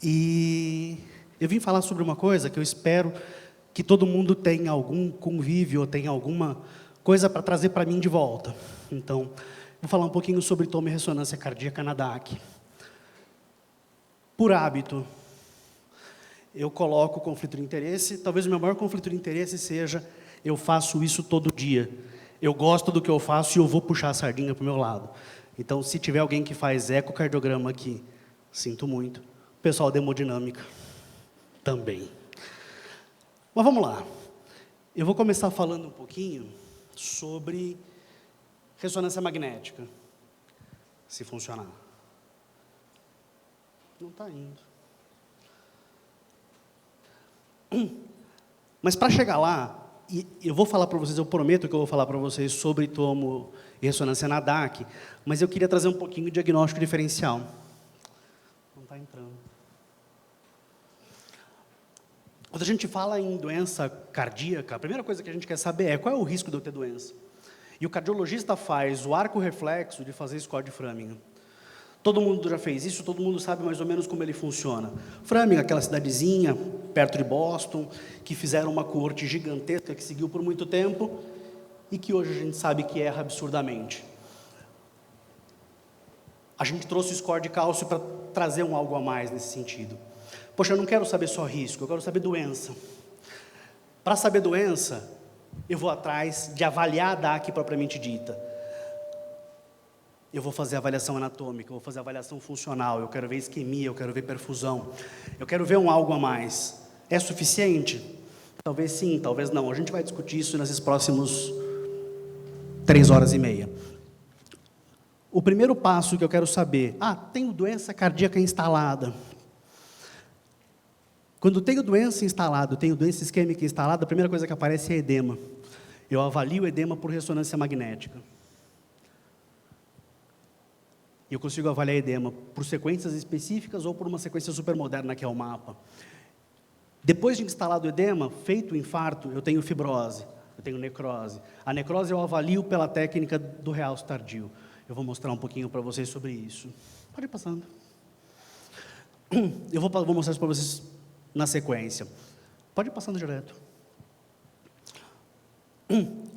E eu vim falar sobre uma coisa que eu espero que todo mundo tenha algum convívio, ou tenha alguma coisa para trazer para mim de volta. Então, vou falar um pouquinho sobre tomo e ressonância cardíaca na DAC. Por hábito, eu coloco conflito de interesse. Talvez o meu maior conflito de interesse seja eu faço isso todo dia. Eu gosto do que eu faço e eu vou puxar a sardinha para o meu lado. Então, se tiver alguém que faz ecocardiograma aqui, sinto muito. O pessoal da hemodinâmica também. Mas vamos lá. Eu vou começar falando um pouquinho sobre ressonância magnética, se funcionar. Não está indo. Mas para chegar lá, e eu vou falar para vocês, eu prometo que eu vou falar para vocês sobre tomo e ressonância na DAC, mas eu queria trazer um pouquinho de diagnóstico diferencial. Não está entrando. Quando a gente fala em doença cardíaca, a primeira coisa que a gente quer saber é qual é o risco de eu ter doença. E o cardiologista faz o arco reflexo de fazer score de Framingham. Todo mundo já fez isso, todo mundo sabe mais ou menos como ele funciona. Framingham, aquela cidadezinha perto de Boston, que fizeram uma coorte gigantesca que seguiu por muito tempo e que hoje a gente sabe que erra absurdamente. A gente trouxe o score de cálcio para trazer um algo a mais nesse sentido. Poxa, eu não quero saber só risco, eu quero saber doença. Para saber doença, eu vou atrás de avaliar a DAC propriamente dita. Eu vou fazer avaliação anatômica, eu vou fazer avaliação funcional, eu quero ver isquemia, eu quero ver perfusão, eu quero ver um algo a mais. É suficiente? Talvez sim, talvez não. A gente vai discutir isso nesses próximos 3 horas e meia. O primeiro passo que eu quero saber, tenho doença cardíaca instalada. Quando tenho doença instalada, tenho doença isquêmica instalada, a primeira coisa que aparece é edema. Eu avalio o edema por ressonância magnética. E eu consigo avaliar edema por sequências específicas ou por uma sequência supermoderna, que é o mapa. Depois de instalado o edema, feito o infarto, eu tenho fibrose, eu tenho necrose. A necrose eu avalio pela técnica do realce tardio. Eu vou mostrar um pouquinho para vocês sobre isso. Pode ir passando. Eu vou mostrar isso para vocês na sequência. Pode ir passando direto.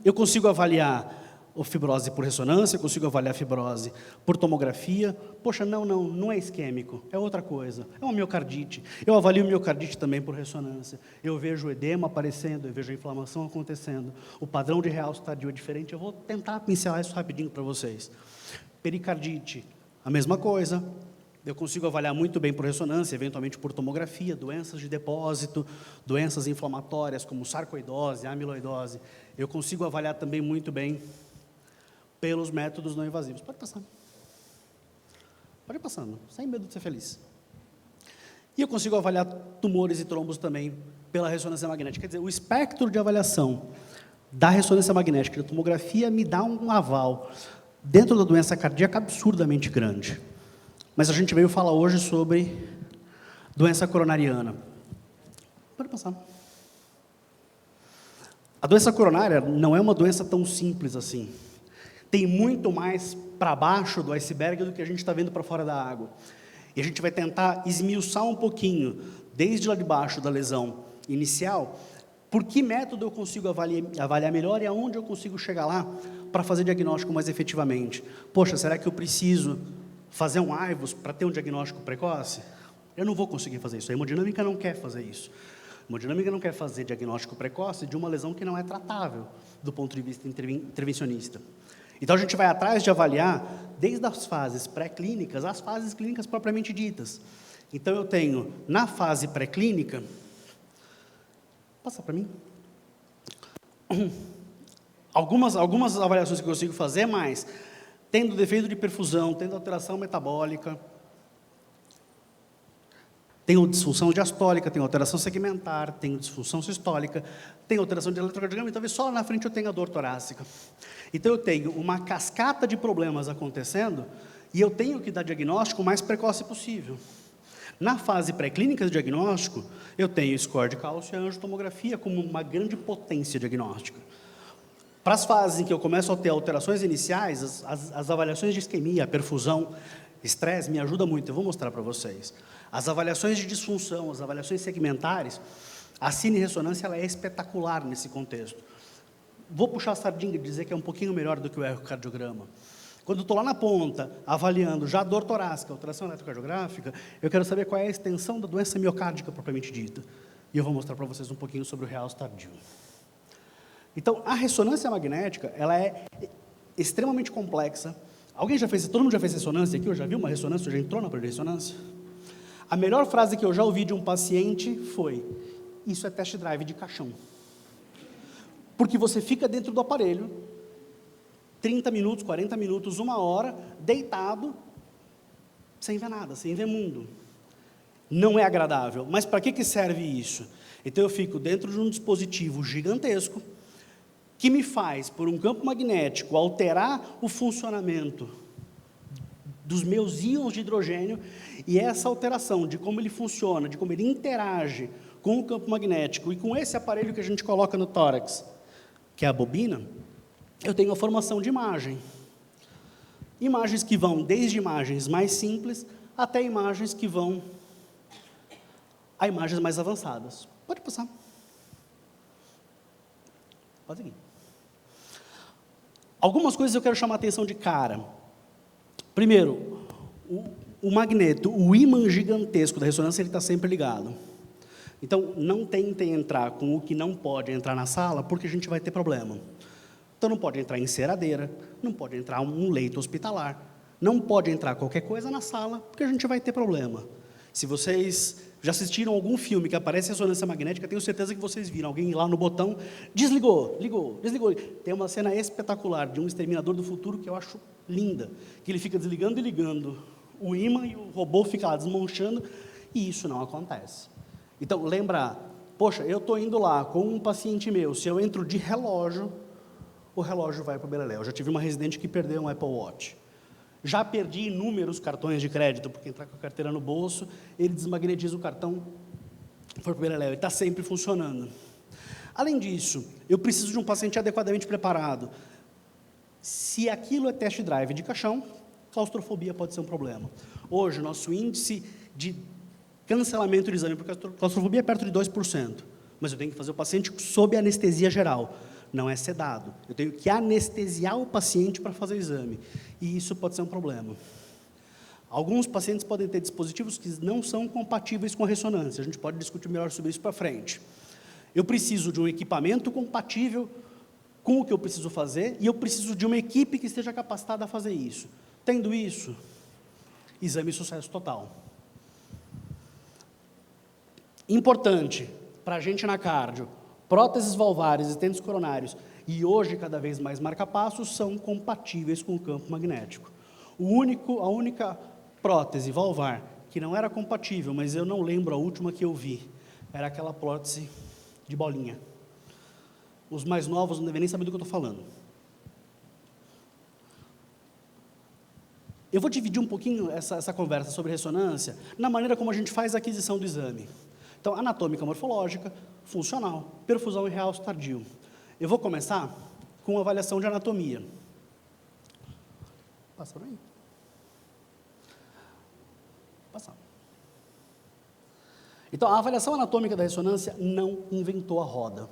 Eu consigo avaliar a fibrose por ressonância, eu consigo avaliar a fibrose por tomografia. Poxa, não é isquêmico, é outra coisa, é uma miocardite. Eu avalio miocardite também por ressonância. Eu vejo o edema aparecendo, eu vejo a inflamação acontecendo. O padrão de realce tardio é diferente, eu vou tentar pincelar isso rapidinho para vocês. Pericardite, a mesma coisa. Eu consigo avaliar muito bem por ressonância, eventualmente por tomografia, doenças de depósito, doenças inflamatórias como sarcoidose, amiloidose. Eu consigo avaliar também muito bem pelos métodos não invasivos. Pode passar. Pode ir passando, sem medo de ser feliz. E eu consigo avaliar tumores e trombos também pela ressonância magnética. Quer dizer, o espectro de avaliação da ressonância magnética e da tomografia me dá um aval dentro da doença cardíaca absurdamente grande. Mas a gente veio falar hoje sobre doença coronariana. Pode passar. A doença coronária não é uma doença tão simples assim. Tem muito mais para baixo do iceberg do que a gente está vendo para fora da água. E a gente vai tentar esmiuçar um pouquinho, desde lá de baixo da lesão inicial, por que método eu consigo avaliar melhor e aonde eu consigo chegar lá para fazer diagnóstico mais efetivamente. Poxa, será que eu preciso fazer um AIVOS para ter um diagnóstico precoce? Eu não vou conseguir fazer isso. A hemodinâmica não quer fazer isso. A hemodinâmica não quer fazer diagnóstico precoce de uma lesão que não é tratável do ponto de vista intervencionista. Então, a gente vai atrás de avaliar desde as fases pré-clínicas às fases clínicas propriamente ditas. Então, eu tenho, na fase pré-clínica, passa para mim, algumas avaliações que eu consigo fazer, mas tendo defeito de perfusão, tendo alteração metabólica, tenho disfunção diastólica, tenho alteração segmentar, tenho disfunção sistólica, tenho alteração de eletrocardiograma, e talvez só lá na frente eu tenha dor torácica. Então, eu tenho uma cascata de problemas acontecendo e eu tenho que dar diagnóstico o mais precoce possível. Na fase pré-clínica de diagnóstico, eu tenho score de cálcio e angiotomografia como uma grande potência diagnóstica. Para as fases em que eu começo a ter alterações iniciais, as avaliações de isquemia, perfusão, estresse, me ajudam muito. Eu vou mostrar para vocês. As avaliações de disfunção, as avaliações segmentares, a cine-ressonância ela é espetacular nesse contexto. Vou puxar a sardinha e dizer que é um pouquinho melhor do que o ecocardiograma. Quando eu estou lá na ponta, avaliando já a dor torácica, a alteração eletrocardiográfica, eu quero saber qual é a extensão da doença miocárdica propriamente dita. E eu vou mostrar para vocês um pouquinho sobre o realce tardio. Então, a ressonância magnética, ela é extremamente complexa. Alguém já fez, todo mundo já fez ressonância aqui? Ou já viu uma ressonância? Ou já entrou na aparelho de ressonância? A melhor frase que eu já ouvi de um paciente foi: isso é test drive de caixão. Porque você fica dentro do aparelho, 30 minutos, 40 minutos, 1 hora, deitado, sem ver nada, sem ver mundo. Não é agradável. Mas para que serve isso? Então eu fico dentro de um dispositivo gigantesco, que me faz, por um campo magnético, alterar o funcionamento dos meus íons de hidrogênio, e essa alteração de como ele funciona, de como ele interage com o campo magnético e com esse aparelho que a gente coloca no tórax, que é a bobina, eu tenho a formação de imagem. Imagens que vão desde imagens mais simples até imagens que vão a imagens mais avançadas. Pode passar. Pode seguir. Algumas coisas eu quero chamar a atenção de cara. Primeiro, o magneto, o ímã gigantesco da ressonância, ele está sempre ligado. Então, não tentem entrar com o que não pode entrar na sala, porque a gente vai ter problema. Então, não pode entrar enceradeira, não pode entrar um leito hospitalar, não pode entrar qualquer coisa na sala, porque a gente vai ter problema. Se vocês já assistiram algum filme que aparece ressonância magnética, tenho certeza que vocês viram alguém ir lá no botão, desligou, ligou, desligou. Tem uma cena espetacular de um exterminador do futuro que eu acho linda, que ele fica desligando e ligando o ímã e o robô fica lá desmanchando, e isso não acontece. Então, lembra, poxa, eu estou indo lá com um paciente meu, se eu entro de relógio, o relógio vai para o beleléu. Eu já tive uma residente que perdeu um Apple Watch. Já perdi inúmeros cartões de crédito, porque entrar com a carteira no bolso, ele desmagnetiza o cartão, foi para o beleléu, ele está sempre funcionando. Além disso, eu preciso de um paciente adequadamente preparado. Se aquilo é test drive de caixão, claustrofobia pode ser um problema. Hoje, nosso índice de cancelamento de exame por claustrofobia é perto de 2%, mas eu tenho que fazer o paciente sob anestesia geral. Não é sedado. Eu tenho que anestesiar o paciente para fazer o exame. E isso pode ser um problema. Alguns pacientes podem ter dispositivos que não são compatíveis com a ressonância. A gente pode discutir melhor sobre isso para frente. Eu preciso de um equipamento compatível com o que eu preciso fazer e eu preciso de uma equipe que esteja capacitada a fazer isso. Tendo isso, exame sucesso total. Importante para a gente na cardio, próteses valvares e estentes coronários, e hoje cada vez mais marca-passos, são compatíveis com o campo magnético. A única prótese valvar que não era compatível, mas eu não lembro a última que eu vi, era aquela prótese de bolinha. Os mais novos não devem nem saber do que eu estou falando. Eu vou dividir um pouquinho essa conversa sobre ressonância na maneira como a gente faz a aquisição do exame. Então, anatômica morfológica, funcional, perfusão e realce tardio. Eu vou começar com avaliação de anatomia. Passa por aí. Passar. Então, a avaliação anatômica da ressonância não inventou a roda.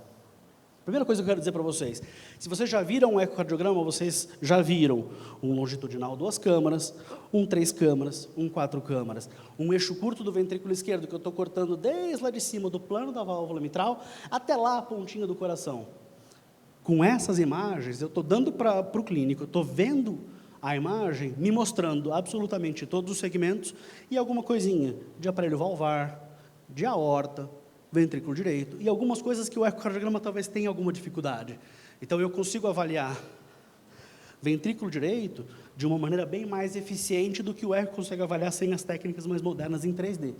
Primeira coisa que eu quero dizer para vocês, se vocês já viram um ecocardiograma, vocês já viram um longitudinal 2 câmaras, um 3 câmaras, um 4 câmaras, um eixo curto do ventrículo esquerdo, que eu estou cortando desde lá de cima do plano da válvula mitral, até lá a pontinha do coração. Com essas imagens, eu estou dando para o clínico, eu estou vendo a imagem, me mostrando absolutamente todos os segmentos e alguma coisinha de aparelho valvar, de aorta, ventrículo direito, e algumas coisas que o ecocardiograma talvez tenha alguma dificuldade. Então, eu consigo avaliar ventrículo direito de uma maneira bem mais eficiente do que o eco consegue avaliar sem as técnicas mais modernas em 3D.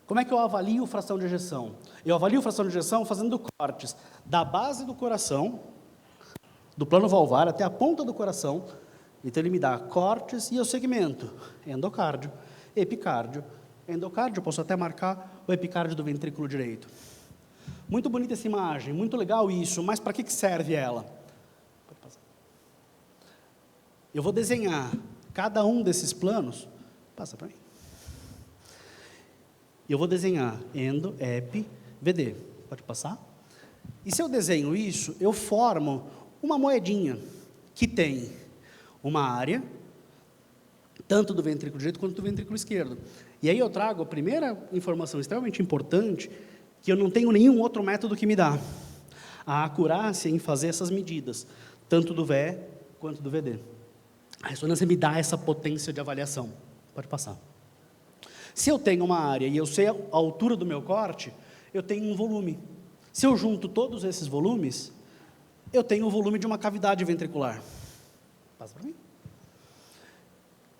Como é que eu avalio fração de ejeção? Eu avalio fração de ejeção fazendo cortes da base do coração, do plano valvar até a ponta do coração. Então, ele me dá cortes e o segmento endocárdio, epicárdio, endocárdio, posso até marcar o epicárdio do ventrículo direito. Muito bonita essa imagem, muito legal isso, mas para que serve ela? Eu vou desenhar cada um desses planos, passa para mim. E eu vou desenhar endo, epi, VD. Pode passar? E se eu desenho isso, eu formo uma moedinha que tem uma área, tanto do ventrículo direito quanto do ventrículo esquerdo. E aí eu trago a primeira informação extremamente importante, que eu não tenho nenhum outro método que me dá. A acurácia em fazer essas medidas, tanto do VE quanto do VD. A ressonância me dá essa potência de avaliação. Pode passar. Se eu tenho uma área e eu sei a altura do meu corte, eu tenho um volume. Se eu junto todos esses volumes, eu tenho o volume de uma cavidade ventricular. Passa para mim.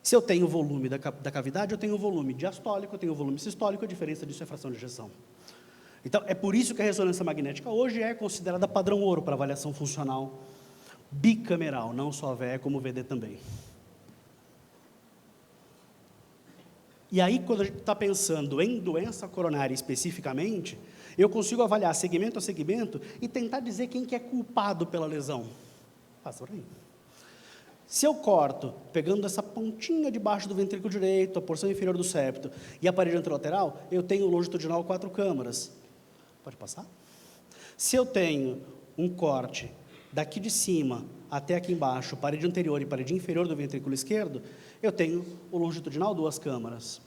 Se eu tenho o volume da cavidade, eu tenho o volume diastólico, eu tenho o volume sistólico, a diferença disso é a fração de ejeção. Então, é por isso que a ressonância magnética hoje é considerada padrão ouro para avaliação funcional bicameral, não só VE, como VD também. E aí, quando a gente está pensando em doença coronária especificamente, eu consigo avaliar segmento a segmento e tentar dizer quem que é culpado pela lesão. Passa por aí. Se eu corto, pegando essa pontinha de baixo do ventrículo direito, a porção inferior do septo e a parede anterolateral, eu tenho longitudinal 4 câmaras. Pode passar? Se eu tenho um corte daqui de cima até aqui embaixo, parede anterior e parede inferior do ventrículo esquerdo, eu tenho o longitudinal 2 câmaras.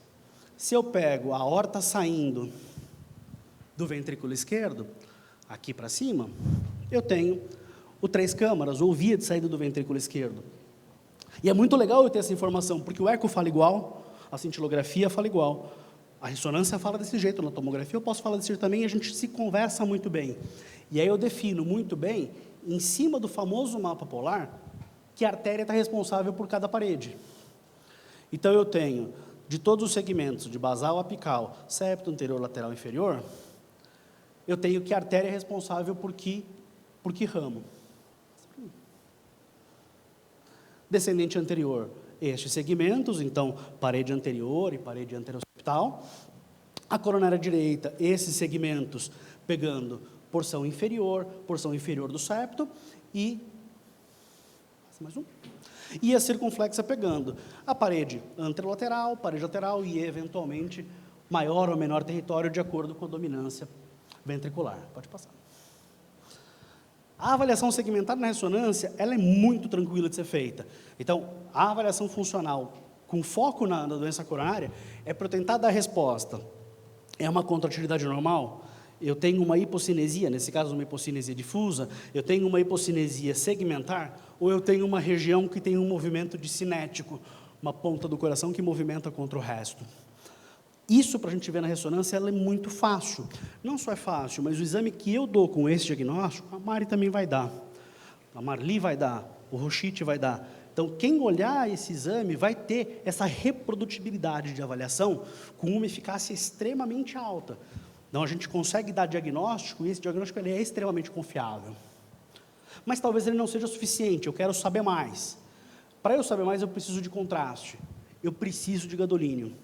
Se eu pego a aorta saindo do ventrículo esquerdo, aqui para cima, eu tenho o 3 câmaras, ou via de saída do ventrículo esquerdo. E é muito legal eu ter essa informação, porque o eco fala igual, a cintilografia fala igual, a ressonância fala desse jeito, na tomografia eu posso falar desse jeito também, e a gente se conversa muito bem. E aí eu defino muito bem, em cima do famoso mapa polar, que artéria está responsável por cada parede. Então eu tenho, de todos os segmentos, de basal, apical, septo, anterior, lateral, inferior, eu tenho que artéria é responsável por que ramo. Descendente anterior, estes segmentos, então, parede anterior e parede anteroseptal. A coronária direita, esses segmentos, pegando porção inferior do septo e... mais um. E a circunflexa pegando a parede anterolateral, parede lateral e, eventualmente, maior ou menor território de acordo com a dominância ventricular. Pode passar. A avaliação segmentar na ressonância, ela é muito tranquila de ser feita. Então, a avaliação funcional com foco na doença coronária é para tentar dar resposta. É uma contratividade normal? Eu tenho uma hipocinesia, nesse caso uma hipocinesia difusa, eu tenho uma hipocinesia segmentar, ou eu tenho uma região que tem um movimento de cinético, uma ponta do coração que movimenta contra o resto. Isso, para a gente ver na ressonância, ela é muito fácil. Não só é fácil, mas o exame que eu dou com esse diagnóstico, a Mari também vai dar. A Marli vai dar, o Rochite vai dar. Então, quem olhar esse exame vai ter essa reprodutibilidade de avaliação com uma eficácia extremamente alta. Então, a gente consegue dar diagnóstico, e esse diagnóstico ele é extremamente confiável. Mas talvez ele não seja suficiente, eu quero saber mais. Para eu saber mais, eu preciso de contraste. Eu preciso de gadolínio.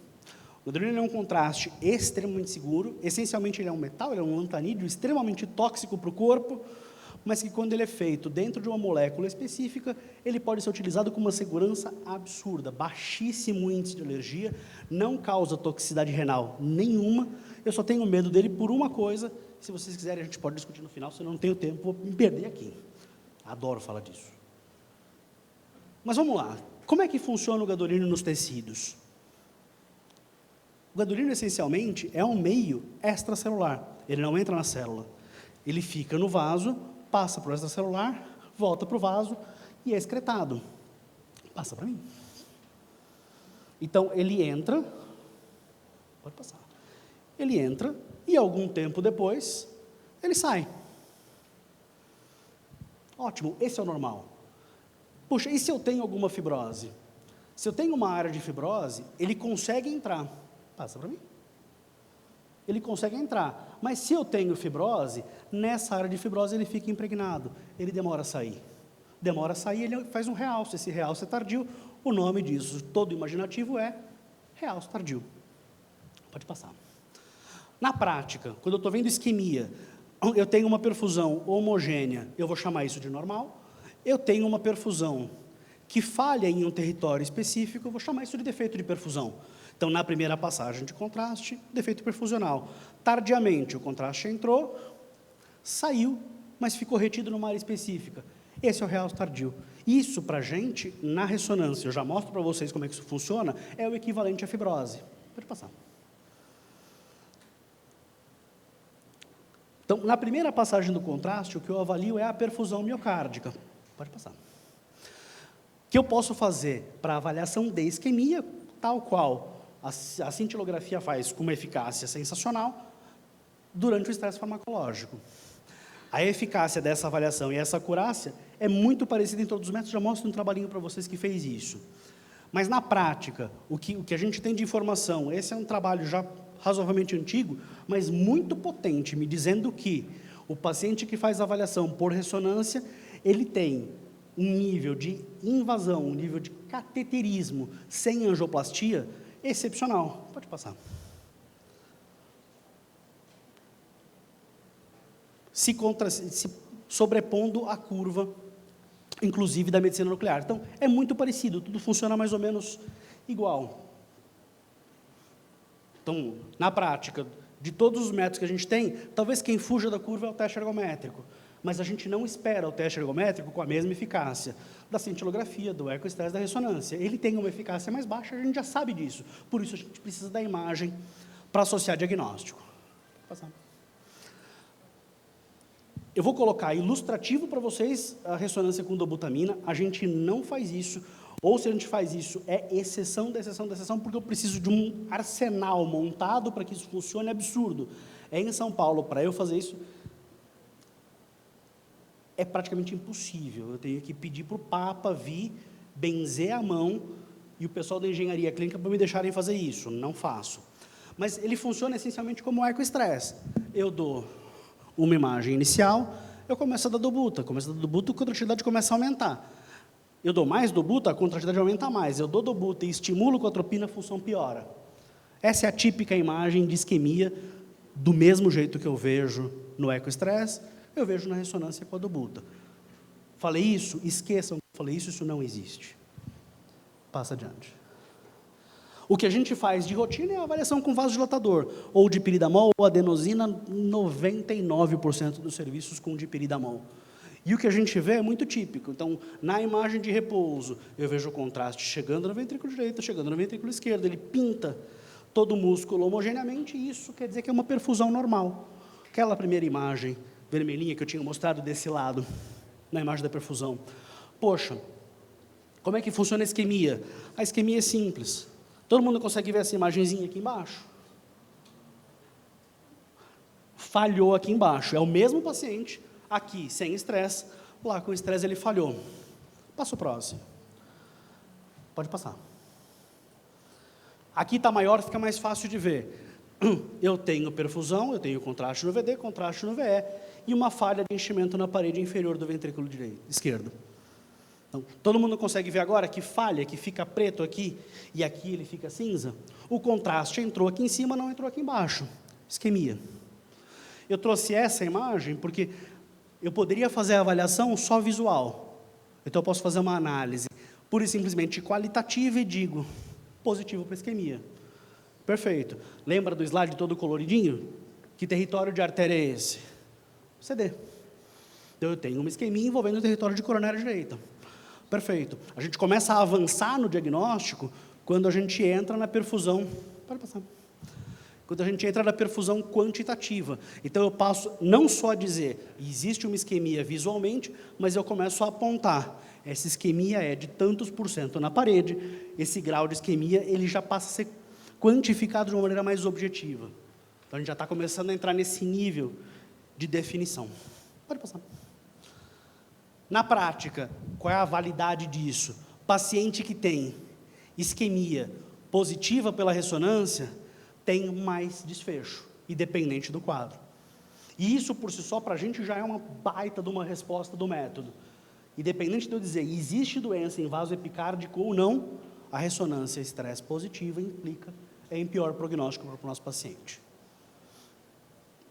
O gadolínio é um contraste extremamente seguro, essencialmente ele é um metal, ele é um lantanídeo extremamente tóxico para o corpo, mas que quando ele é feito dentro de uma molécula específica, ele pode ser utilizado com uma segurança absurda, baixíssimo índice de alergia, não causa toxicidade renal nenhuma, eu só tenho medo dele por uma coisa, se vocês quiserem a gente pode discutir no final, se eu não tenho tempo, vou me perder aqui. Adoro falar disso. Mas vamos lá, como é que funciona o gadolínio nos tecidos? O gadolínio, essencialmente, é um meio extracelular. Ele não entra na célula. Ele fica no vaso, passa para o extracelular, volta para o vaso e é excretado. Passa para mim. Então, ele entra... Pode passar. Ele entra e, algum tempo depois, ele sai. Ótimo, esse é o normal. Puxa, e se eu tenho alguma fibrose? Se eu tenho uma área de fibrose, ele consegue entrar. Passa para mim. Ele consegue entrar. Mas se eu tenho fibrose, nessa área de fibrose ele fica impregnado. Ele demora a sair. Demora a sair, ele faz um realce. Esse realce é tardio. O nome disso, todo imaginativo, é realce tardio. Pode passar. Na prática, quando eu estou vendo isquemia, eu tenho uma perfusão homogênea, eu vou chamar isso de normal. Eu tenho uma perfusão que falha em um território específico, eu vou chamar isso de defeito de perfusão. Então, na primeira passagem de contraste, defeito perfusional. Tardiamente, o contraste entrou, saiu, mas ficou retido numa área específica. Esse é o realce tardio. Isso, para a gente, na ressonância, eu já mostro para vocês como é que isso funciona, é o equivalente à fibrose. Pode passar. Então, na primeira passagem do contraste, o que eu avalio é a perfusão miocárdica. Pode passar. O que eu posso fazer para avaliação de isquemia, tal qual a cintilografia faz com uma eficácia sensacional durante o estresse farmacológico. A eficácia dessa avaliação e essa acurácia é muito parecida em todos os métodos, já mostro um trabalhinho para vocês que fez isso. Mas, na prática, o que a gente tem de informação, esse é um trabalho já razoavelmente antigo, mas muito potente, me dizendo que o paciente que faz a avaliação por ressonância, ele tem um nível de invasão, um nível de cateterismo sem angioplastia excepcional. Pode passar. Se sobrepondo à curva, inclusive, da medicina nuclear. Então, é muito parecido, tudo funciona mais ou menos igual. Então, na prática, de todos os métodos que a gente tem, talvez quem fuja da curva é o teste ergométrico, mas a gente não espera o teste ergométrico com a mesma eficácia da cintilografia, do ecoestresse, da ressonância. Ele tem uma eficácia mais baixa, a gente já sabe disso. Por isso, a gente precisa da imagem para associar diagnóstico. Passar. Eu vou colocar ilustrativo para vocês a ressonância com dobutamina. A gente não faz isso, ou se a gente faz isso, é exceção da exceção da exceção, porque eu preciso de um arsenal montado para que isso funcione absurdo. Em São Paulo, para eu fazer isso, é praticamente impossível. Eu tenho que pedir para o Papa vir, benzer a mão, e o pessoal da engenharia clínica para me deixarem fazer isso. Não faço. Mas ele funciona essencialmente como ecoestresse. Eu dou uma imagem inicial, eu começo a dar dobuta. Começo a dar dobuta, a contratividade começa a aumentar. Eu dou mais dobuta, a contratividade aumenta mais. Eu dou dobuta e estimulo com atropina, a função piora. Essa é a típica imagem de isquemia, do mesmo jeito que eu vejo no ecoestresse, eu vejo na ressonância com a dobuta. Falei isso? Esqueçam que eu falei isso, isso não existe. Passa adiante. O que a gente faz de rotina é a avaliação com vasodilatador, ou dipiridamol ou adenosina, 99% dos serviços com dipiridamol. E o que a gente vê é muito típico. Então, na imagem de repouso, eu vejo o contraste chegando no ventrículo direito, chegando no ventrículo esquerdo, ele pinta todo o músculo homogeneamente, e isso quer dizer que é uma perfusão normal. Aquela primeira imagem vermelhinha que eu tinha mostrado desse lado, na imagem da perfusão. Poxa, como é que funciona a isquemia? A isquemia é simples. Todo mundo consegue ver essa imagenzinha aqui embaixo? Falhou aqui embaixo. É o mesmo paciente, aqui sem estresse, lá com estresse ele falhou. Passa o próximo. Pode passar. Aqui está maior, fica mais fácil de ver. Eu tenho perfusão, eu tenho contraste no VD, contraste no VE, e uma falha de enchimento na parede inferior do ventrículo esquerdo. Então, todo mundo consegue ver agora que falha, que fica preto aqui, e aqui ele fica cinza? O contraste entrou aqui em cima, não entrou aqui embaixo. Isquemia. Eu trouxe essa imagem porque eu poderia fazer a avaliação só visual. Então, eu posso fazer uma análise pura e simplesmente qualitativa e digo, positivo para isquemia. Perfeito. Lembra do slide todo coloridinho? Que território de artéria é esse? CD. Então, eu tenho uma isquemia envolvendo o território de coronária direita. Perfeito. A gente começa a avançar no diagnóstico quando a gente entra na perfusão. Pode passar. Quando a gente entra na perfusão quantitativa. Então, eu passo não só a dizer, existe uma isquemia visualmente, mas eu começo a apontar. Essa isquemia é de tantos % na parede, esse grau de isquemia, ele já passa a ser quantificado de uma maneira mais objetiva. Então, a gente já está começando a entrar nesse nível de definição. Pode passar. Na prática, qual é a validade disso? Paciente que tem isquemia positiva pela ressonância tem mais desfecho, independente do quadro. E isso, por si só, para a gente já é uma baita de uma resposta do método. Independente de eu dizer, existe doença em vaso epicárdico ou não, a ressonância estresse positiva implica em pior prognóstico para o nosso paciente.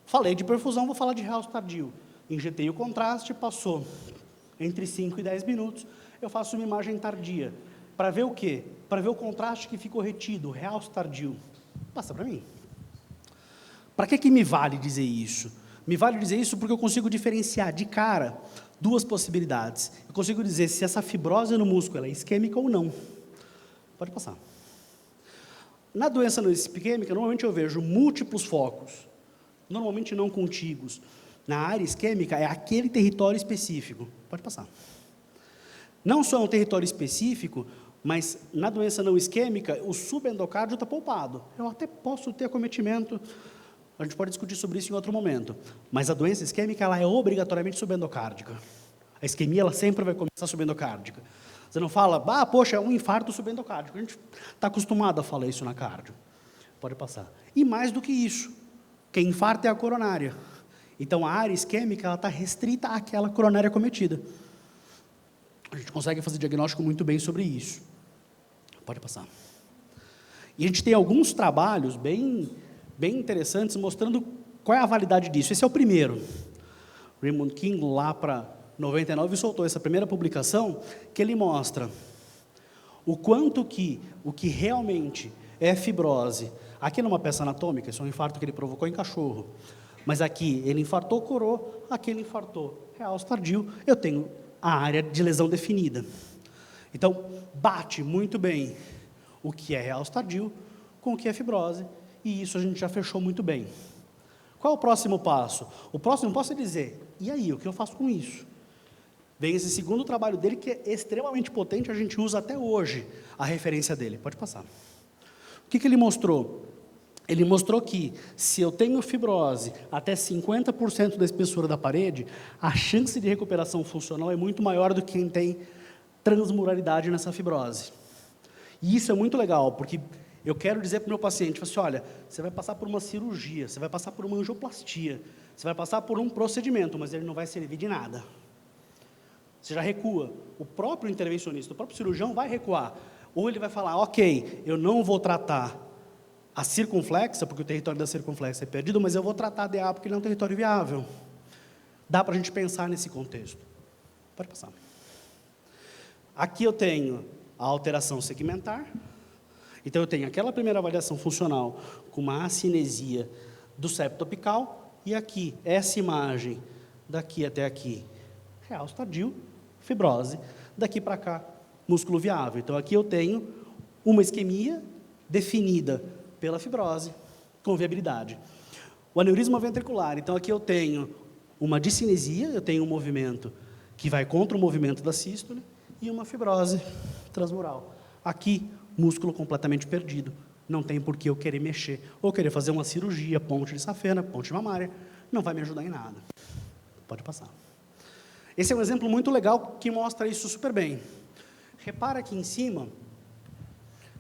Falei de perfusão, vou falar de realce tardio. Injetei o contraste, passou entre 5 e 10 minutos, eu faço uma imagem tardia. Para ver o quê? Para ver o contraste que ficou retido, o realce tardio. Passa para mim. Para que me vale dizer isso? Me vale dizer isso porque eu consigo diferenciar de cara duas possibilidades. Eu consigo dizer se essa fibrose no músculo ela é isquêmica ou não. Pode passar. Na doença não isquêmica, normalmente eu vejo múltiplos focos, normalmente não contíguos. Na área isquêmica é aquele território específico. Pode passar. Não só é um território específico, mas na doença não isquêmica, o subendocárdio está poupado. Eu até posso ter acometimento, a gente pode discutir sobre isso em outro momento, mas a doença isquêmica ela é obrigatoriamente subendocárdica. A isquemia ela sempre vai começar subendocárdica. Você não fala, poxa, é um infarto subendocárdico. A gente está acostumado a falar isso na cardio. Pode passar. E mais do que isso, quem infarta é a coronária. Então, a área isquêmica ela está restrita àquela coronária acometida. A gente consegue fazer diagnóstico muito bem sobre isso. Pode passar. E a gente tem alguns trabalhos bem interessantes mostrando qual é a validade disso. Esse é o primeiro. Raymond King, lá para 99, soltou essa primeira publicação, que ele mostra o quanto que o que realmente é fibrose. Aqui numa peça anatômica, isso é um infarto que ele provocou em cachorro. Mas aqui ele infartou, curou, aqui ele infartou, realce tardio, eu tenho a área de lesão definida. Então, bate muito bem o que é realce tardio com o que é fibrose, e isso a gente já fechou muito bem. Qual é o próximo passo? O próximo passo é dizer, e aí, o que eu faço com isso? Vem esse segundo trabalho dele, que é extremamente potente, a gente usa até hoje a referência dele. Pode passar. O que ele mostrou? Ele mostrou que, se eu tenho fibrose até 50% da espessura da parede, a chance de recuperação funcional é muito maior do que quem tem transmuralidade nessa fibrose. E isso é muito legal, porque eu quero dizer para o meu paciente, assim, olha, você vai passar por uma cirurgia, você vai passar por uma angioplastia, você vai passar por um procedimento, mas ele não vai servir de nada. Você já recua. O próprio intervencionista, o próprio cirurgião vai recuar. Ou ele vai falar, ok, eu não vou tratar a circunflexa, porque o território da circunflexa é perdido, mas eu vou tratar a DA porque ele é um território viável. Dá para a gente pensar nesse contexto. Pode passar. Aqui eu tenho a alteração segmentar. Então, eu tenho aquela primeira avaliação funcional com uma acinesia do septo apical, e aqui, essa imagem, daqui até aqui, realce tardio, fibrose, daqui para cá, músculo viável. Então, aqui eu tenho uma isquemia definida pela fibrose, com viabilidade. O aneurisma ventricular, então aqui eu tenho uma discinesia, eu tenho um movimento que vai contra o movimento da sístole, e uma fibrose transmural. Aqui, músculo completamente perdido, não tem por que eu querer mexer, ou querer fazer uma cirurgia, ponte de safena, ponte mamária, não vai me ajudar em nada. Pode passar. Esse é um exemplo muito legal que mostra isso super bem. Repara aqui em cima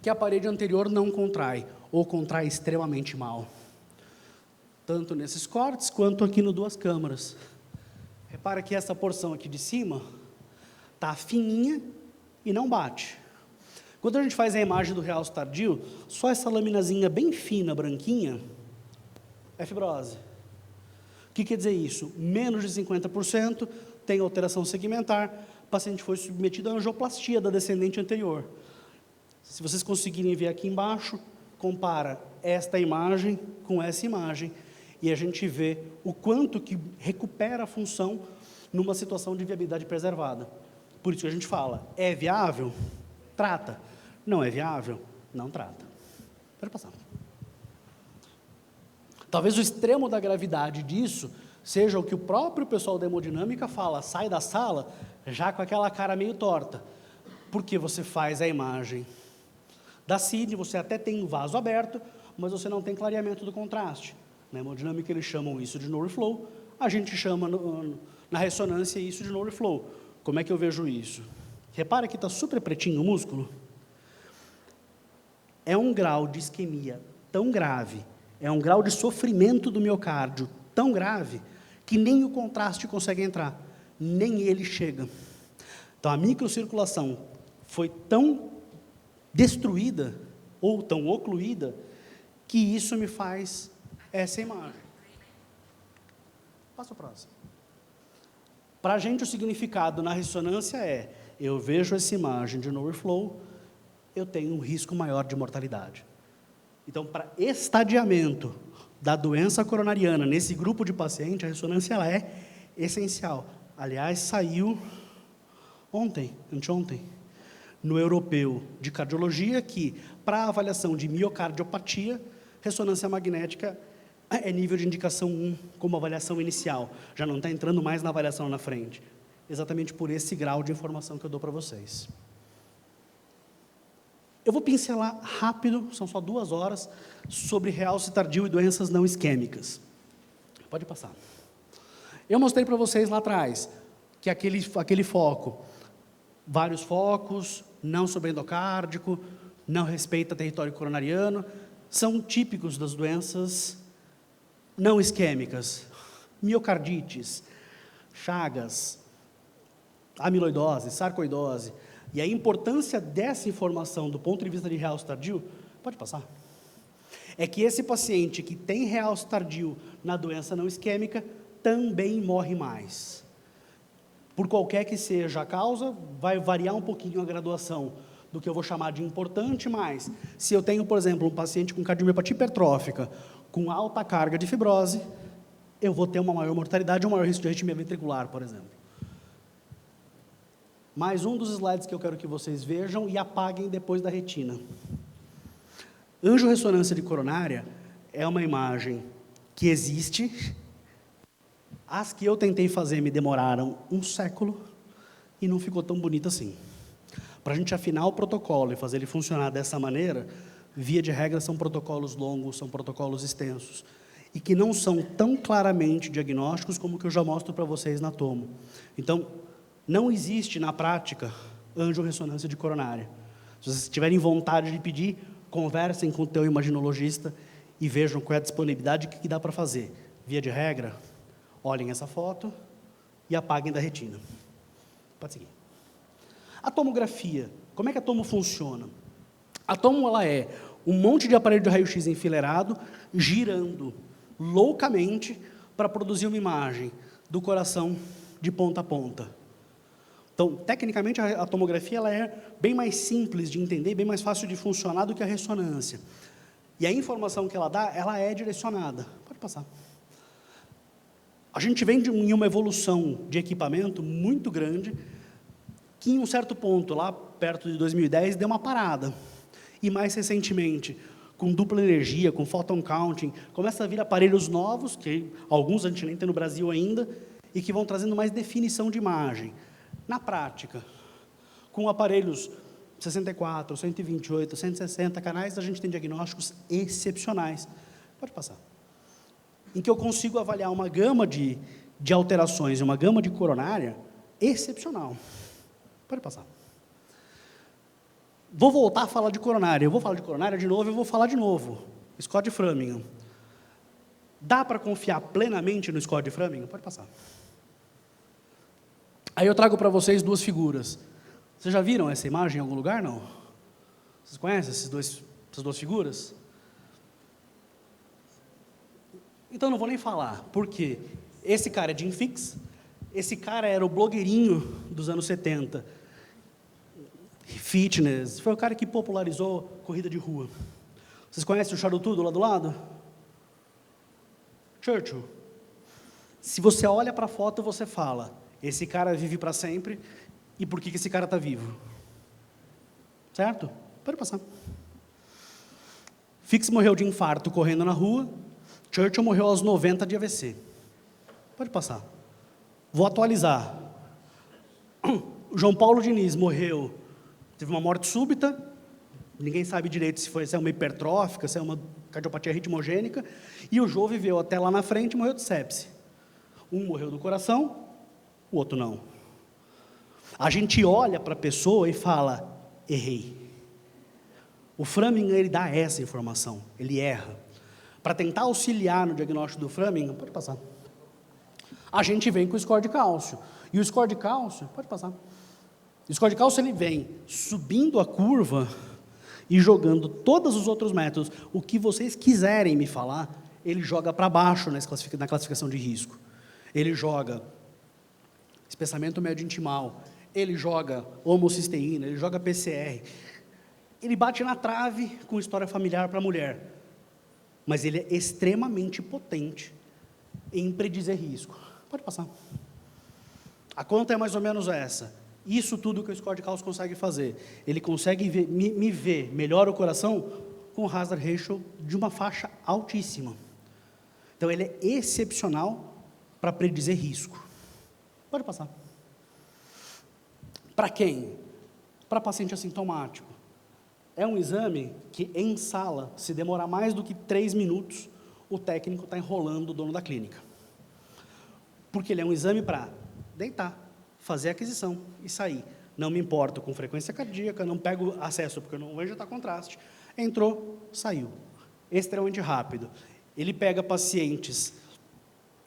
que a parede anterior não contrai, ou contrai extremamente mal. Tanto nesses cortes, quanto aqui no duas câmaras. Repara que essa porção aqui de cima está fininha e não bate. Quando a gente faz a imagem do realce tardio, só essa laminazinha bem fina, branquinha, é fibrose. O que quer dizer isso? Menos de 50% tem alteração segmentar, o paciente foi submetido a angioplastia da descendente anterior. Se vocês conseguirem ver aqui embaixo, compara esta imagem com essa imagem, e a gente vê o quanto que recupera a função numa situação de viabilidade preservada. Por isso que a gente fala, é viável? Trata. Não é viável? Não trata. Pode passar. Talvez o extremo da gravidade disso seja o que o próprio pessoal da hemodinâmica fala, sai da sala já com aquela cara meio torta, porque você faz a imagem da CID, você até tem um vaso aberto, mas você não tem clareamento do contraste. Na hemodinâmica eles chamam isso de no reflow, a gente chama na ressonância isso de no reflow. Como é que eu vejo isso? Repara que está super pretinho o músculo. É um grau de isquemia tão grave, é um grau de sofrimento do miocárdio tão grave, que nem o contraste consegue entrar, nem ele chega. Então, a microcirculação foi tão destruída, ou tão ocluída, que isso me faz essa imagem. Passa o próximo. Para a gente, o significado na ressonância é, eu vejo essa imagem de no reflow, eu tenho um risco maior de mortalidade. Então, para estadiamento da doença coronariana nesse grupo de paciente, a ressonância ela é essencial. Aliás, saiu anteontem, no Europeu de Cardiologia, que para avaliação de miocardiopatia, ressonância magnética é nível de indicação 1 como avaliação inicial. Já não está entrando mais na avaliação na frente. Exatamente por esse grau de informação que eu dou para vocês. Eu vou pincelar rápido, são só 2 horas, sobre realce tardio e doenças não isquêmicas. Pode passar. Eu mostrei para vocês lá atrás que aquele foco, vários focos, não subendocárdico, não respeita território coronariano, são típicos das doenças não isquêmicas. Miocardites, chagas, amiloidose, sarcoidose. E a importância dessa informação do ponto de vista de realce tardio, pode passar, é que esse paciente que tem realce tardio na doença não isquêmica também morre mais. Por qualquer que seja a causa, vai variar um pouquinho a graduação do que eu vou chamar de importante, mas se eu tenho, por exemplo, um paciente com cardiomiopatia hipertrófica, com alta carga de fibrose, eu vou ter uma maior mortalidade, um maior risco de arritmia ventricular, por exemplo. Mais um dos slides que eu quero que vocês vejam e apaguem depois da retina. Angiorressonância de coronária é uma imagem que existe. As que eu tentei fazer me demoraram 1 século e não ficou tão bonita assim. Para a gente afinar o protocolo e fazer ele funcionar dessa maneira, via de regra são protocolos longos, são protocolos extensos, e que não são tão claramente diagnósticos como o que eu já mostro para vocês na tomo. Então, não existe na prática angiorressonância de coronária. Se vocês tiverem vontade de pedir, conversem com o teu imaginologista e vejam qual é a disponibilidade e o que dá para fazer. Via de regra, olhem essa foto e apaguem da retina. Pode seguir. A tomografia, como é que a tomo funciona? A tomo ela é um monte de aparelho de raio-x enfileirado, girando loucamente para produzir uma imagem do coração de ponta a ponta. Então, tecnicamente, a tomografia ela é bem mais simples de entender, bem mais fácil de funcionar do que a ressonância. E a informação que ela dá, ela é direcionada. Pode passar. A gente vem em uma evolução de equipamento muito grande, que em um certo ponto, lá perto de 2010, deu uma parada. E mais recentemente, com dupla energia, com photon counting, começa a vir aparelhos novos, que alguns a gente nem tem no Brasil ainda, e que vão trazendo mais definição de imagem. Na prática, com aparelhos 64, 128, 160 canais, a gente tem diagnósticos excepcionais. Pode passar. Em que eu consigo avaliar uma gama de alterações, uma gama de coronária excepcional. Pode passar. Vou voltar a falar de coronária. Eu vou falar de coronária de novo, eu vou falar de novo. Scott Framingham. Dá para confiar plenamente no Scott Framingham? Pode passar. Aí eu trago para vocês 2 figuras. Vocês já viram essa imagem em algum lugar, não? Vocês conhecem essas duas figuras? Então não vou nem falar, porque esse cara é Jim Fixx, esse cara era o blogueirinho dos anos 70, fitness, foi o cara que popularizou corrida de rua. Vocês conhecem o charutudo lá do lado? Churchill. Se você olha para a foto, você fala, esse cara vive para sempre, e por que esse cara está vivo? Certo? Pode passar. Fixx morreu de infarto correndo na rua, Churchill morreu aos 90 de AVC. Pode passar. Vou atualizar. João Paulo Diniz morreu, teve uma morte súbita, ninguém sabe direito se é uma hipertrófica, se é uma cardiopatia ritmogênica, e o Jô viveu até lá na frente e morreu de sepse. Um morreu do coração, o outro não. A gente olha para a pessoa e fala, errei. O Framingham, ele dá essa informação, ele erra. Para tentar auxiliar no diagnóstico do Framingham, pode passar. A gente vem com o score de cálcio. E o score de cálcio, pode passar. O score de cálcio, ele vem subindo a curva e jogando todos os outros métodos. O que vocês quiserem me falar, ele joga para baixo na classificação de risco. Ele joga espessamento médio intimal, ele joga homocisteína, ele joga PCR, ele bate na trave com história familiar para a mulher, mas ele é extremamente potente em predizer risco. Pode passar. A conta é mais ou menos essa. Isso tudo que o score de Gauss consegue fazer. Ele consegue me ver melhor o coração com o hazard ratio de uma faixa altíssima. Então, ele é excepcional para predizer risco. Pode passar. Para quem? Para paciente assintomático. É um exame que, em sala, se demorar mais do que 3 minutos, o técnico está enrolando o dono da clínica. Porque ele é um exame para deitar, fazer a aquisição e sair. Não me importo com frequência cardíaca, não pego acesso porque eu não vou injetar contraste. Entrou, saiu. Extremamente rápido. Ele pega pacientes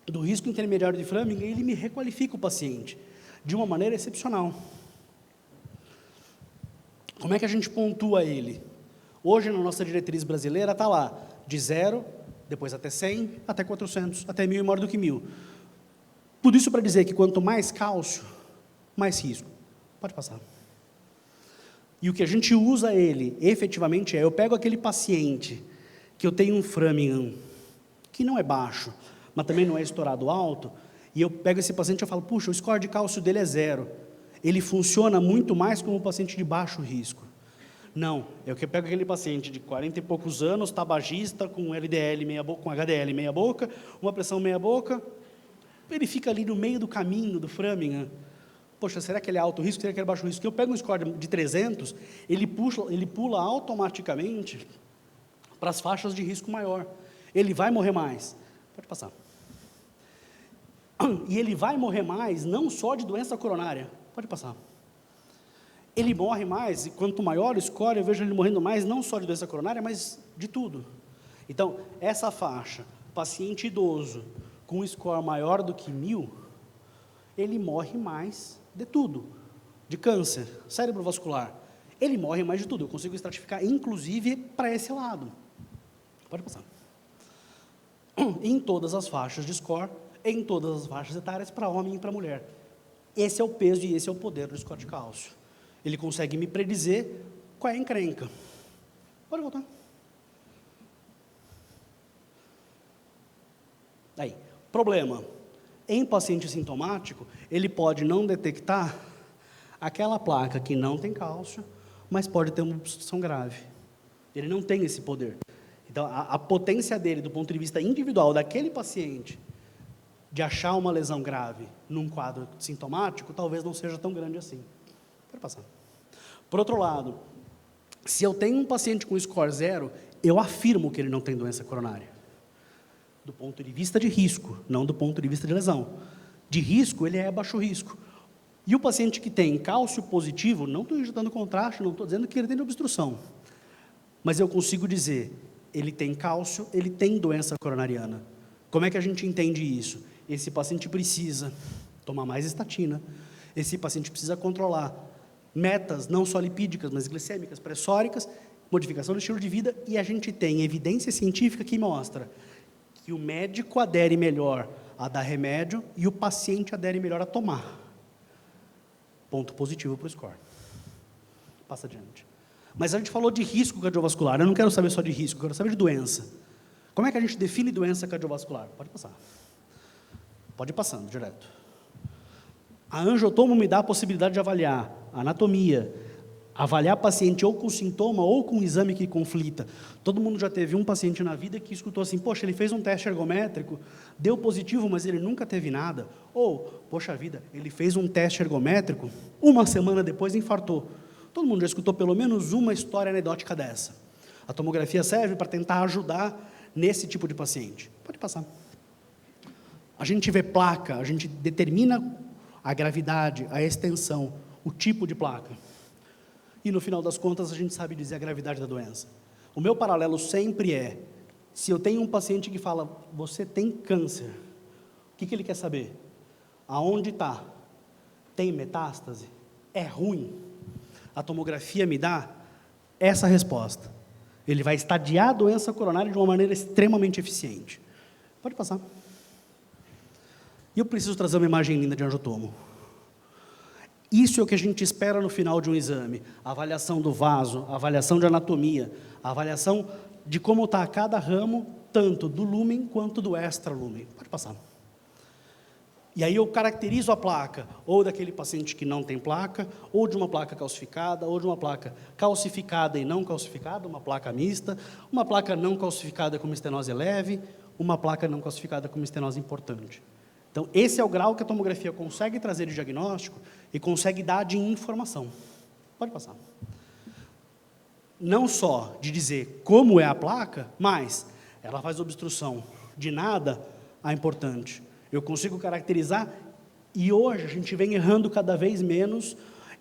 do risco intermediário de Framingham e ele me requalifica o paciente de uma maneira excepcional. Como é que a gente pontua ele? Hoje, na nossa diretriz brasileira, está lá, de 0, depois até 100, até 400, até 1.000 e maior do que 1.000. Tudo isso para dizer que quanto mais cálcio, mais risco. Pode passar. E o que a gente usa ele, efetivamente, eu pego aquele paciente que eu tenho um Framingham, que não é baixo, mas também não é estourado alto, e eu pego esse paciente e falo, puxa, o score de cálcio dele é 0. Ele funciona muito mais como um paciente de baixo risco. Não, eu pego aquele paciente de 40 e poucos anos, tabagista, com LDL meia boca, com HDL meia boca, uma pressão meia boca, ele fica ali no meio do caminho do Framingham. Poxa, será que ele é alto risco? Será que ele é baixo risco? Eu pego um score de 300, ele pula automaticamente para as faixas de risco maior. Ele vai morrer mais. Pode passar. E ele vai morrer mais, não só de doença coronária. Pode passar. Ele morre mais, e quanto maior o score, eu vejo ele morrendo mais, não só de doença coronária, mas de tudo. Então, essa faixa, paciente idoso, com um score maior do que 1.000, ele morre mais de tudo. De câncer, cerebrovascular, ele morre mais de tudo. Eu consigo estratificar, inclusive, para esse lado. Pode passar. Em todas as faixas de score, em todas as faixas etárias, para homem e para mulher. Esse é o peso e esse é o poder do score de cálcio. Ele consegue me predizer qual é a encrenca. Pode voltar. Aí, problema. Em paciente sintomático, ele pode não detectar aquela placa que não tem cálcio, mas pode ter uma obstrução grave. Ele não tem esse poder. Então, a potência dele, do ponto de vista individual, daquele paciente, de achar uma lesão grave num quadro sintomático, talvez não seja tão grande assim. Pode passar. Por outro lado, se eu tenho um paciente com score 0, eu afirmo que ele não tem doença coronária. Do ponto de vista de risco, não do ponto de vista de lesão. De risco, ele é baixo risco. E o paciente que tem cálcio positivo, não estou injetando contraste, não estou dizendo que ele tem obstrução, mas eu consigo dizer, ele tem cálcio, ele tem doença coronariana. Como é que a gente entende isso? Esse paciente precisa tomar mais estatina, esse paciente precisa controlar metas, não só lipídicas, mas glicêmicas, pressóricas, modificação do estilo de vida, e a gente tem evidência científica que mostra que o médico adere melhor a dar remédio e o paciente adere melhor a tomar. Ponto positivo para o score. Passa adiante. Mas a gente falou de risco cardiovascular, eu não quero saber só de risco, eu quero saber de doença. Como é que a gente define doença cardiovascular? Pode passar. Pode ir passando, direto. A angiotomo me dá a possibilidade de avaliar a anatomia, avaliar paciente ou com sintoma ou com exame que conflita. Todo mundo já teve um paciente na vida que escutou assim, poxa, ele fez um teste ergométrico, deu positivo, mas ele nunca teve nada. Ou, poxa vida, ele fez um teste ergométrico, uma semana depois infartou. Todo mundo já escutou pelo menos uma história anedótica dessa. A tomografia serve para tentar ajudar nesse tipo de paciente. Pode passar. A gente vê placa, a gente determina a gravidade, a extensão, o tipo de placa. E, no final das contas, a gente sabe dizer a gravidade da doença. O meu paralelo sempre é, se eu tenho um paciente que fala, você tem câncer, o que ele quer saber? Aonde está? Tem metástase? É ruim? A tomografia me dá essa resposta. Ele vai estadiar a doença coronária de uma maneira extremamente eficiente. Pode passar. E eu preciso trazer uma imagem linda de angiotomo. Isso é o que a gente espera no final de um exame. A avaliação do vaso, a avaliação de anatomia, a avaliação de como está cada ramo, tanto do lúmen quanto do extra-lúmen. Pode passar. E aí eu caracterizo a placa, ou daquele paciente que não tem placa, ou de uma placa calcificada, ou de uma placa calcificada e não calcificada, uma placa mista, uma placa não calcificada com uma estenose leve, uma placa não calcificada com uma estenose importante. Então, esse é o grau que a tomografia consegue trazer de diagnóstico e consegue dar de informação. Pode passar. Não só de dizer como é a placa, mas ela faz obstrução de nada a importante. Eu consigo caracterizar, e hoje a gente vem errando cada vez menos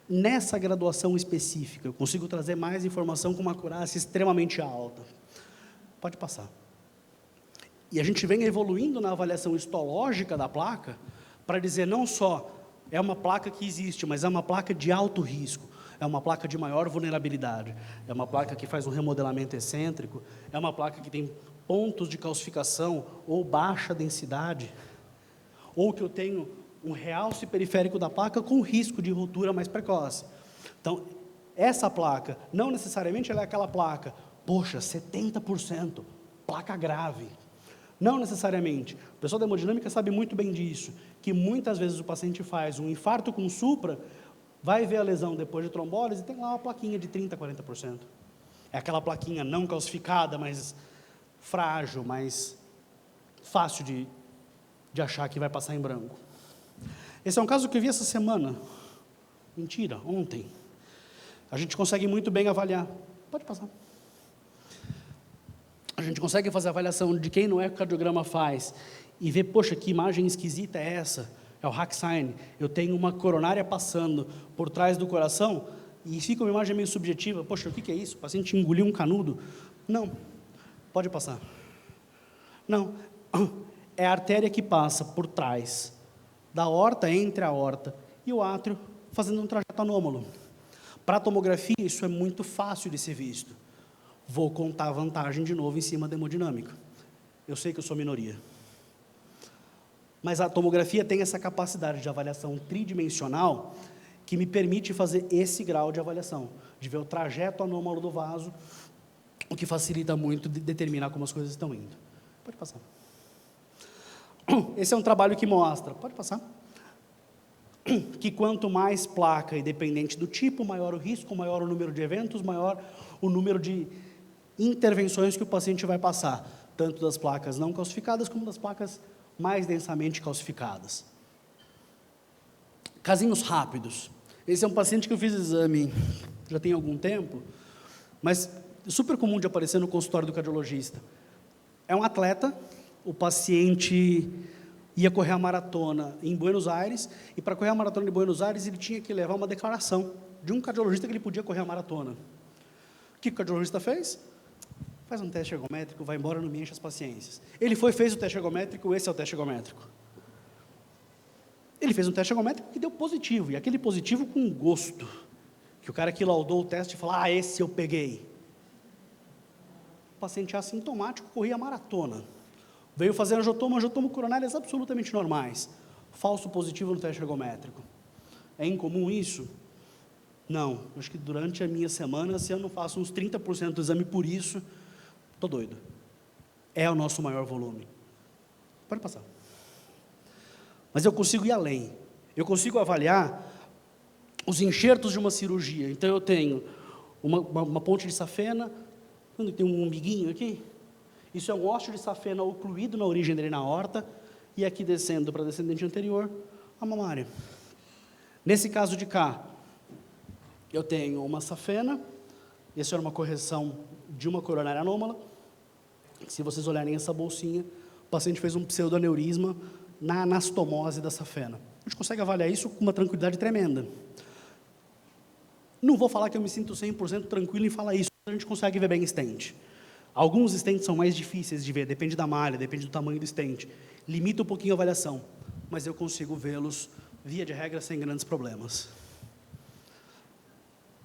nessa graduação específica. Eu consigo trazer mais informação com uma acurácia extremamente alta. Pode passar. E a gente vem evoluindo na avaliação histológica da placa para dizer não só é uma placa que existe, mas é uma placa de alto risco, é uma placa de maior vulnerabilidade, é uma placa que faz um remodelamento excêntrico, é uma placa que tem pontos de calcificação ou baixa densidade, ou que eu tenho um realce periférico da placa com risco de ruptura mais precoce. Então, essa placa, não necessariamente ela é aquela placa, poxa, 70%, placa grave. Não necessariamente. O pessoal da hemodinâmica sabe muito bem disso, que muitas vezes o paciente faz um infarto com supra, vai ver a lesão depois de trombólise e tem lá uma plaquinha de 30%, 40%. É aquela plaquinha não calcificada, mais frágil, mais fácil de achar que vai passar em branco. Esse é um caso que eu vi essa semana. Mentira, ontem. A gente consegue muito bem avaliar. Pode passar. A gente consegue fazer a avaliação de quem no ecocardiograma faz e ver, poxa, que imagem esquisita é essa? É o hack sign. Eu tenho uma coronária passando por trás do coração e fica uma imagem meio subjetiva. Poxa, o que é isso? O paciente engoliu um canudo? Não. Pode passar. Não. É a artéria que passa por trás da aorta, entre a aorta e o átrio, fazendo um trajeto anômalo. Para a tomografia, isso é muito fácil de ser visto. Vou contar a vantagem de novo em cima da hemodinâmica. Eu sei que eu sou minoria. Mas a tomografia tem essa capacidade de avaliação tridimensional que me permite fazer esse grau de avaliação, de ver o trajeto anômalo do vaso, o que facilita muito de determinar como as coisas estão indo. Pode passar. Esse é um trabalho que mostra, pode passar, que quanto mais placa, independente do tipo, maior o risco, maior o número de eventos, maior o número de intervenções que o paciente vai passar, tanto das placas não calcificadas, como das placas mais densamente calcificadas. Casinhos rápidos. Esse é um paciente que eu fiz exame já tem algum tempo, mas é super comum de aparecer no consultório do cardiologista. É um atleta, o paciente ia correr a maratona em Buenos Aires, e para correr a maratona de Buenos Aires, ele tinha que levar uma declaração de um cardiologista que ele podia correr a maratona. O que o cardiologista fez? Faz um teste ergométrico, vai embora, não me enche as paciências. Ele foi, fez o teste ergométrico, esse é o teste ergométrico. Ele fez um teste ergométrico que deu positivo, e aquele positivo com gosto, que o cara que laudou o teste falou, esse eu peguei. O paciente assintomático corria a maratona. Veio fazer angiotomo coronárias absolutamente normais. Falso positivo no teste ergométrico. É incomum isso? Não. Acho que durante a minha semana, se eu não faço uns 30% do exame por isso, estou doido. É o nosso maior volume. Pode passar. Mas eu consigo ir além. Eu consigo avaliar os enxertos de uma cirurgia. Então, eu tenho uma ponte de safena, tem um umbiguinho aqui. Isso é um ósseo de safena ocluído na origem dele na aorta, e aqui descendo para a descendente anterior, a mamária. Nesse caso de cá, eu tenho uma safena, essa era uma correção de uma coronária anômala. Se vocês olharem essa bolsinha, o paciente fez um pseudoaneurisma na anastomose da safena. A gente consegue avaliar isso com uma tranquilidade tremenda. Não vou falar que eu me sinto 100% tranquilo em falar isso, a gente consegue ver bem stent. Alguns stents são mais difíceis de ver, depende da malha, depende do tamanho do stent. Limita um pouquinho a avaliação, mas eu consigo vê-los, via de regra, sem grandes problemas.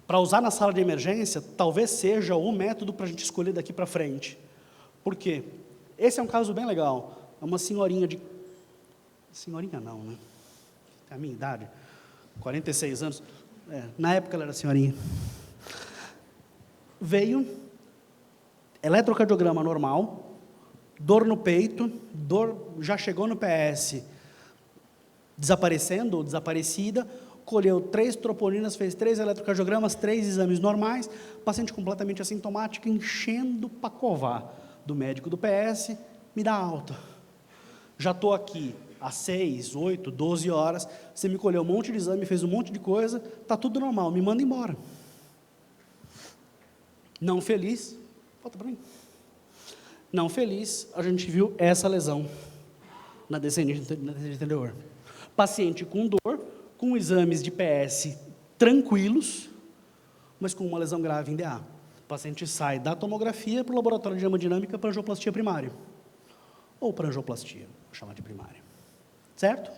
Para usar na sala de emergência, talvez seja o método para a gente escolher daqui para frente. Por quê? Esse é um caso bem legal. É uma senhorinha de... Senhorinha não, né? É a minha idade. 46 anos. Na época ela era senhorinha. Veio, eletrocardiograma normal, dor no peito, dor já chegou no PS desaparecendo ou desaparecida, colheu 3 troponinas, fez 3 eletrocardiogramas, 3 exames normais, paciente completamente assintomático, enchendo para covar do médico do PS, me dá alta. Já estou aqui há 6, 8, 12 horas, você me colheu um monte de exame, fez um monte de coisa, está tudo normal, me manda embora. Não feliz, volta para mim. Não feliz, a gente viu essa lesão na descendente anterior. Paciente com dor, com exames de PS tranquilos, mas com uma lesão grave em DA. O paciente sai da tomografia para o laboratório de hemodinâmica para angioplastia primária. Ou para angioplastia, vou chamar de primária. Certo?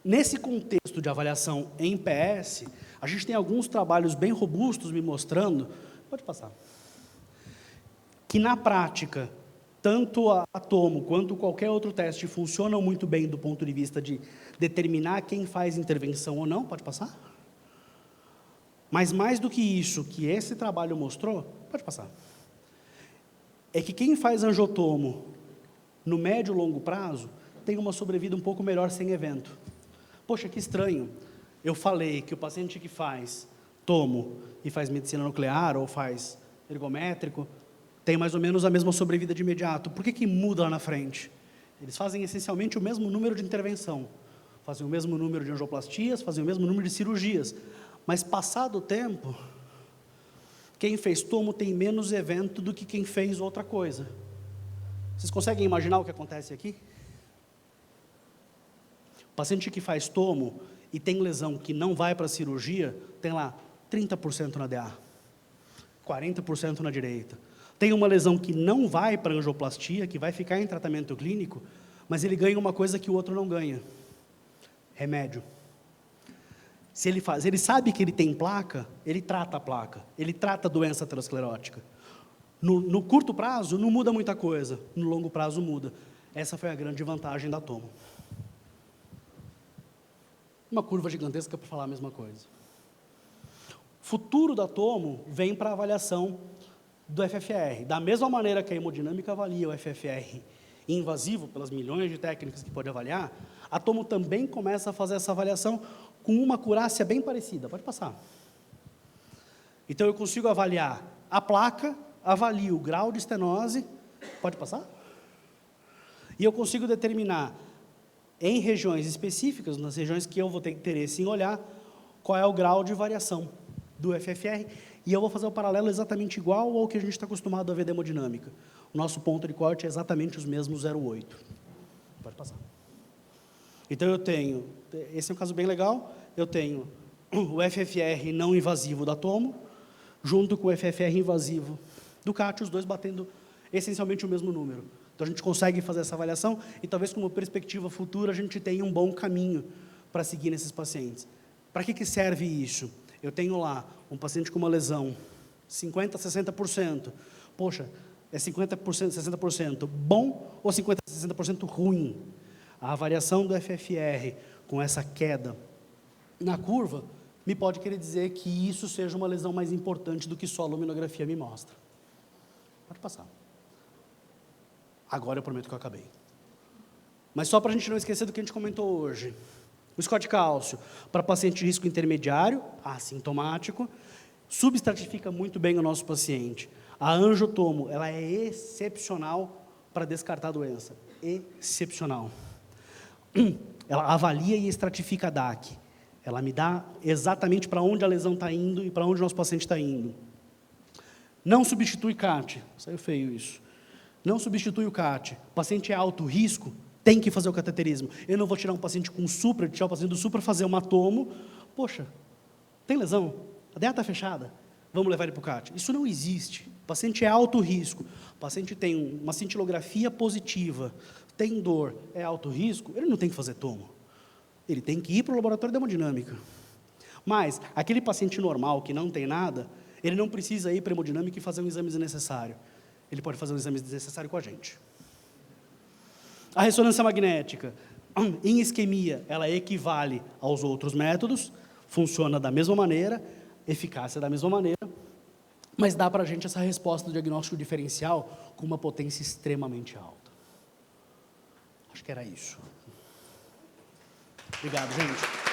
Nesse contexto de avaliação em PS, a gente tem alguns trabalhos bem robustos me mostrando, pode passar, que na prática, tanto a tomo quanto qualquer outro teste funcionam muito bem do ponto de vista de determinar quem faz intervenção ou não, pode passar? Mas mais do que isso, que esse trabalho mostrou, pode passar, é que quem faz angiotomo no médio e longo prazo tem uma sobrevida um pouco melhor sem evento. Poxa, que estranho, eu falei que o paciente que faz tomo e faz medicina nuclear ou faz ergométrico, tem mais ou menos a mesma sobrevida de imediato. Por que muda lá na frente? Eles fazem essencialmente o mesmo número de intervenção, fazem o mesmo número de angioplastias, fazem o mesmo número de cirurgias, mas passado o tempo, quem fez tomo tem menos evento do que quem fez outra coisa. Vocês conseguem imaginar o que acontece aqui? O paciente que faz tomo e tem lesão que não vai para a cirurgia, tem lá 30% na DA, 40% na direita. Tem uma lesão que não vai para a angioplastia, que vai ficar em tratamento clínico, mas ele ganha uma coisa que o outro não ganha: remédio. Se ele sabe que ele tem placa, ele trata a placa, ele trata a doença aterosclerótica. No curto prazo, não muda muita coisa, no longo prazo muda. Essa foi a grande vantagem da tomo. Uma curva gigantesca para falar a mesma coisa. O futuro da tomo vem para a avaliação do FFR. Da mesma maneira que a hemodinâmica avalia o FFR invasivo, pelas milhões de técnicas que pode avaliar, a tomo também começa a fazer essa avaliação com uma acurácia bem parecida. Pode passar. Então, eu consigo avaliar a placa, avalio o grau de estenose, pode passar? E eu consigo determinar, em regiões específicas, nas regiões que eu vou ter interesse em olhar, qual é o grau de variação do FFR, e eu vou fazer o paralelo exatamente igual ao que a gente está acostumado a ver da hemodinâmica. O nosso ponto de corte é exatamente os mesmos 0,8. Pode passar. Então, eu tenho, esse é um caso bem legal, eu tenho o FFR não invasivo da tomo, junto com o FFR invasivo do CAT, os dois batendo essencialmente o mesmo número. Então, a gente consegue fazer essa avaliação e talvez com uma perspectiva futura a gente tenha um bom caminho para seguir nesses pacientes. Para que serve isso? Eu tenho lá um paciente com uma lesão, 50%, 60%. Poxa, é 50%, 60% bom ou 50%, 60% ruim? A variação do FFR com essa queda na curva me pode querer dizer que isso seja uma lesão mais importante do que só a luminografia me mostra. Pode passar. Agora eu prometo que eu acabei. Mas só para a gente não esquecer do que a gente comentou hoje. O Scott cálcio, para paciente de risco intermediário, assintomático, substratifica muito bem o nosso paciente. A angiotomo, ela é excepcional para descartar a doença. Excepcional. Ela avalia e estratifica a DAC. Ela me dá exatamente para onde a lesão está indo e para onde o nosso paciente está indo. Não substitui CAT. Saiu feio isso. Não substitui o CAT. O paciente é alto risco, tem que fazer o cateterismo. Eu não vou tirar um paciente com supra, tirar o paciente do supra, fazer uma tomo. Poxa, tem lesão? A DEA está fechada. Vamos levar ele para o CAT. Isso não existe. O paciente é alto risco. O paciente tem uma cintilografia positiva, tem dor, é alto risco, ele não tem que fazer tomo. Ele tem que ir para o laboratório de hemodinâmica. Mas, aquele paciente normal que não tem nada, ele não precisa ir para a hemodinâmica e fazer um exame desnecessário. Ele pode fazer um exame desnecessário com a gente. A ressonância magnética. em isquemia, ela equivale aos outros métodos, funciona da mesma maneira, eficácia da mesma maneira, mas dá para a gente essa resposta do diagnóstico diferencial com uma potência extremamente alta. Acho que era isso. Obrigado, gente.